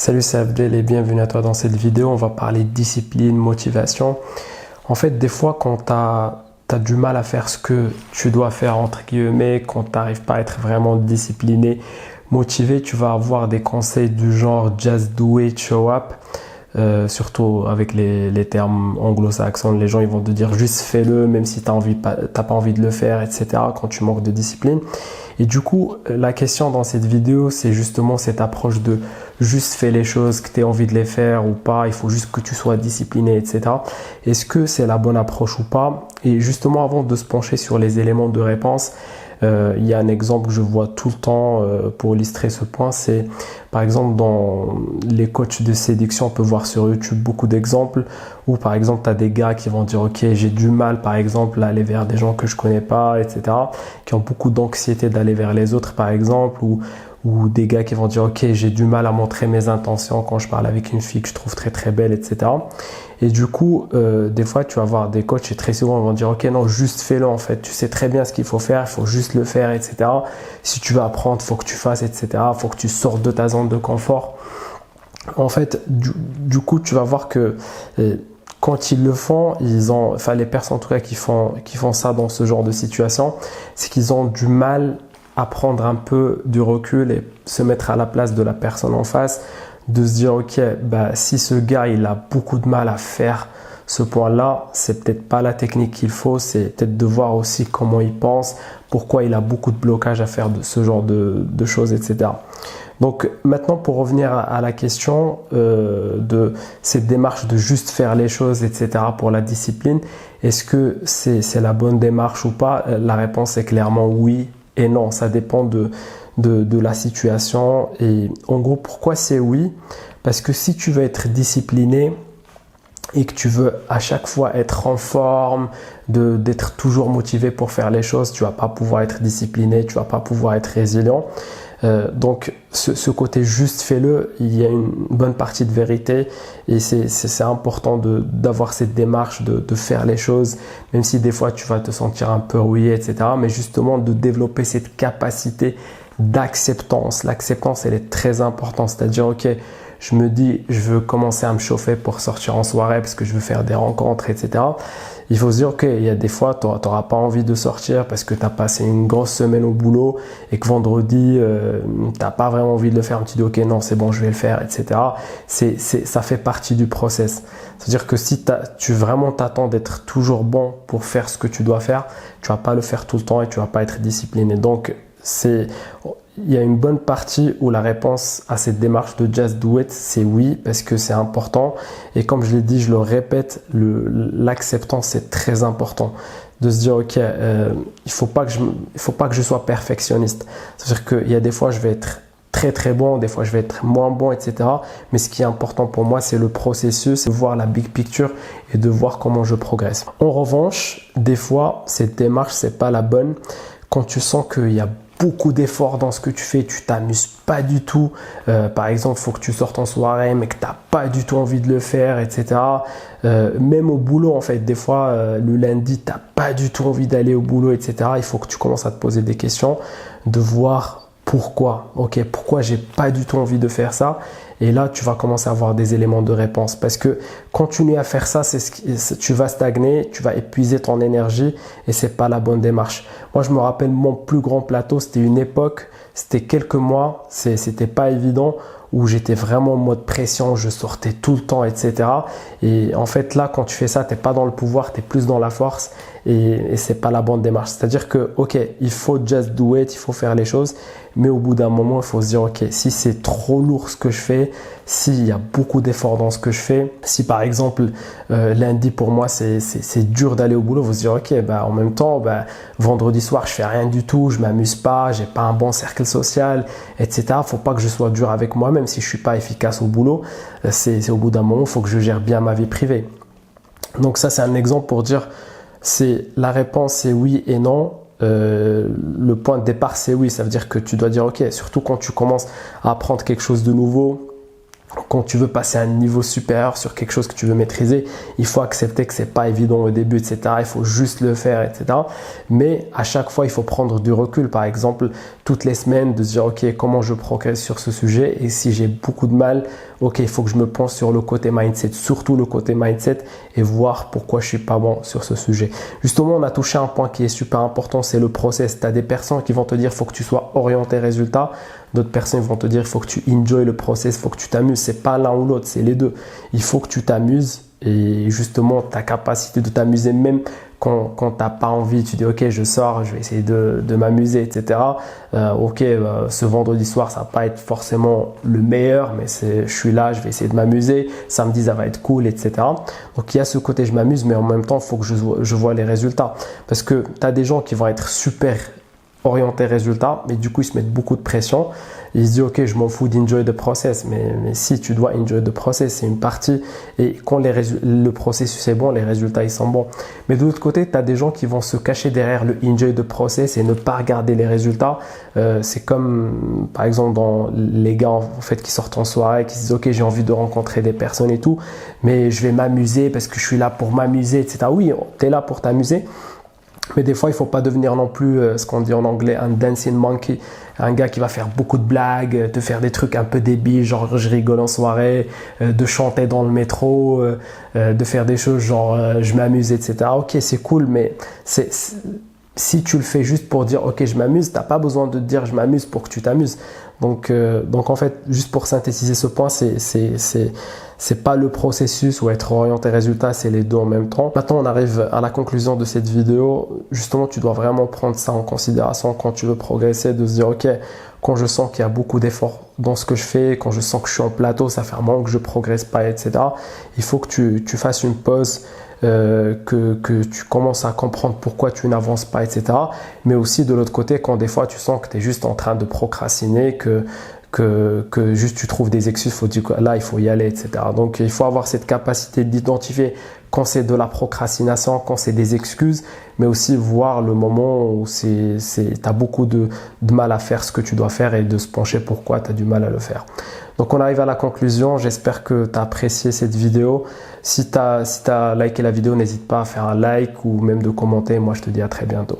Salut, c'est Abdel et bienvenue à toi dans cette vidéo. On va parler de discipline, motivation. En fait, des fois, quand tu as du mal à faire ce que tu dois faire, entre guillemets, quand tu n'arrives pas à être vraiment discipliné, motivé, tu vas avoir des conseils du genre just do it, show up. Surtout avec les termes anglo-saxons, les gens ils vont te dire juste fais-le, même si tu n'as pas envie de le faire, etc. quand tu manques de discipline. Et du coup, la question dans cette vidéo, c'est justement cette approche de juste fais les choses, que tu aies envie de les faire ou pas, il faut juste que tu sois discipliné, etc. Est-ce que c'est la bonne approche ou pas? Et justement, avant de se pencher sur les éléments de réponse, il y a un exemple que je vois tout le temps pour illustrer ce point, c'est par exemple dans les coachs de séduction, on peut voir sur YouTube beaucoup d'exemples où par exemple tu as des gars qui vont dire ok, j'ai du mal par exemple à aller vers des gens que je connais pas, etc. qui ont beaucoup d'anxiété d'aller vers les autres par exemple, ou des gars qui vont dire ok, j'ai du mal à montrer mes intentions quand je parle avec une fille que je trouve très très belle, etc. Et du coup, des fois, tu vas voir des coachs et très souvent, ils vont dire ok, non, juste fais-le en fait. Tu sais très bien ce qu'il faut faire, il faut juste le faire, etc. Si tu veux apprendre, il faut que tu fasses, etc. Il faut que tu sortes de ta zone de confort. En fait, du coup, tu vas voir que quand ils le font, les personnes en tout cas qui font ça dans ce genre de situation, c'est qu'ils ont du mal à prendre un peu du recul et se mettre à la place de la personne en face, de se dire ok, si ce gars il a beaucoup de mal à faire ce point-là, c'est peut-être pas la technique qu'il faut, c'est peut-être de voir aussi comment il pense, pourquoi il a beaucoup de blocages à faire de ce genre de choses, etc. Donc maintenant, pour revenir à la question de cette démarche de juste faire les choses, etc. pour la discipline, est-ce que c'est la bonne démarche ou pas? La réponse est clairement oui et non, ça dépend de la situation. Et en gros, pourquoi c'est oui? Parce que si tu veux être discipliné et que tu veux à chaque fois être en forme, d'être toujours motivé pour faire les choses, tu vas pas pouvoir être discipliné, tu vas pas pouvoir être résilient. Donc ce côté juste fais-le, il y a une bonne partie de vérité et c'est important d'avoir cette démarche de faire les choses, même si des fois tu vas te sentir un peu rouillé, etc. Mais justement de développer cette capacité d'acceptance. L'acceptance, elle est très importante, c'est-à-dire ok, je me dis je veux commencer à me chauffer pour sortir en soirée parce que je veux faire des rencontres, etc. Il faut se dire ok, il y a des fois tu n'auras pas envie de sortir parce que tu as passé une grosse semaine au boulot et que vendredi tu n'as pas vraiment envie de le faire. Tu dis ok, non c'est bon, je vais le faire, etc. Ça fait partie du process. C'est-à-dire que si tu vraiment t'attends d'être toujours bon pour faire ce que tu dois faire, tu vas pas le faire tout le temps et tu vas pas être discipliné. Donc il y a une bonne partie où la réponse à cette démarche de just do it, c'est oui, parce que c'est important. Et comme je l'ai dit, je le répète, l'acceptance, c'est très important. De se dire, ok, il faut pas que je sois perfectionniste. C'est-à-dire qu'il y a des fois, je vais être très très bon, des fois je vais être moins bon, etc. Mais ce qui est important pour moi, c'est le processus, c'est de voir la big picture et de voir comment je progresse. En revanche, des fois, cette démarche, c'est pas la bonne. Quand tu sens qu'il y a beaucoup d'efforts dans ce que tu fais, tu t'amuses pas du tout. Par exemple, il faut que tu sortes en soirée, mais que tu n'as pas du tout envie de le faire, etc. Même au boulot, en fait, des fois, le lundi, tu n'as pas du tout envie d'aller au boulot, etc. Il faut que tu commences à te poser des questions, de voir pourquoi. Ok, pourquoi j'ai pas du tout envie de faire ça? Et là, tu vas commencer à avoir des éléments de réponse. Parce que continuer à faire ça, tu vas stagner, tu vas épuiser ton énergie et c'est pas la bonne démarche. Moi, je me rappelle mon plus grand plateau, c'était une époque, c'était quelques mois, c'était pas évident, où j'étais vraiment en mode pression, je sortais tout le temps, etc. Et en fait, là, quand tu fais ça, tu n'es pas dans le pouvoir, tu es plus dans la force et ce n'est pas la bonne démarche. C'est-à-dire que, ok, il faut just do it, il faut faire les choses, mais au bout d'un moment, il faut se dire, ok, si c'est trop lourd ce que je fais, s'il y a beaucoup d'efforts dans ce que je fais, si par exemple, lundi pour moi, c'est dur d'aller au boulot, il faut se dire, ok, en même temps, vendredi soir, je fais rien du tout, je m'amuse pas, j'ai pas un bon cercle social, etc. Il ne faut pas que je sois dur avec moi, même si je ne suis pas efficace au boulot, c'est au bout d'un moment, il faut que je gère bien ma vie privée. Donc ça, c'est un exemple pour dire, la réponse c'est oui et non. Le point de départ c'est oui, ça veut dire que tu dois dire ok, surtout quand tu commences à apprendre quelque chose de nouveau, quand tu veux passer à un niveau supérieur sur quelque chose que tu veux maîtriser, il faut accepter que c'est pas évident au début, etc. Il faut juste le faire, etc. Mais à chaque fois, il faut prendre du recul. Par exemple, toutes les semaines de se dire ok, comment je progresse sur ce sujet, et si j'ai beaucoup de mal, ok, il faut que je me penche sur le côté mindset, surtout le côté mindset, et voir pourquoi je suis pas bon sur ce sujet. Justement, on a touché un point qui est super important, c'est le process. Tu as des personnes qui vont te dire il faut que tu sois orienté résultat, d'autres personnes vont te dire il faut que tu enjoy le process, il faut que tu t'amuses. C'est pas l'un ou l'autre, c'est les deux. Il faut que tu t'amuses, et justement ta capacité de t'amuser même quand tu n'as pas envie, tu dis ok, je sors, je vais essayer de m'amuser, etc. Ce vendredi soir, ça va pas être forcément le meilleur, mais je suis là, je vais essayer de m'amuser. Samedi, ça va être cool, etc. Donc il y a ce côté je m'amuse, mais en même temps, il faut que je vois les résultats. Parce que tu as des gens qui vont être super orientés résultats, mais du coup, ils se mettent beaucoup de pression. Ils se disent ok, je m'en fous d'enjoy the process, mais si tu dois enjoy the process, c'est une partie, et quand le processus est bon, les résultats ils sont bons. Mais de l'autre côté, tu as des gens qui vont se cacher derrière le enjoy the process et ne pas regarder les résultats. C'est comme par exemple dans les gars en fait qui sortent en soirée, qui se disent ok, j'ai envie de rencontrer des personnes et tout, mais je vais m'amuser parce que je suis là pour m'amuser, etc. Oui, tu es là pour t'amuser, mais des fois, il ne faut pas devenir non plus ce qu'on dit en anglais un dancing monkey, un gars qui va faire beaucoup de blagues, te faire des trucs un peu débiles, genre je rigole en soirée, de chanter dans le métro, de faire des choses genre je m'amuse, etc. Ok, c'est cool, mais si tu le fais juste pour dire ok, je m'amuse, tu n'as pas besoin de te dire je m'amuse pour que tu t'amuses. Donc en fait, juste pour synthétiser ce point, c'est pas le processus ou être orienté résultat, c'est les deux en même temps. Maintenant, on arrive à la conclusion de cette vidéo. Justement, tu dois vraiment prendre ça en considération quand tu veux progresser, de se dire ok, quand je sens qu'il y a beaucoup d'efforts dans ce que je fais, quand je sens que je suis en plateau, ça fait un moment que je progresse pas, etc. Il faut que tu fasses une pause, que tu commences à comprendre pourquoi tu n'avances pas, etc. Mais aussi de l'autre côté, quand des fois tu sens que tu es juste en train de procrastiner, que juste tu trouves des excuses, faut dire que là il faut y aller, etc. Donc il faut avoir cette capacité d'identifier quand c'est de la procrastination, quand c'est des excuses, mais aussi voir le moment où tu as beaucoup de mal à faire ce que tu dois faire, et de se pencher pourquoi tu as du mal à le faire. Donc on arrive à la conclusion, j'espère que tu as apprécié cette vidéo. Si tu as liké la vidéo, n'hésite pas à faire un like ou même de commenter. Moi je te dis à très bientôt.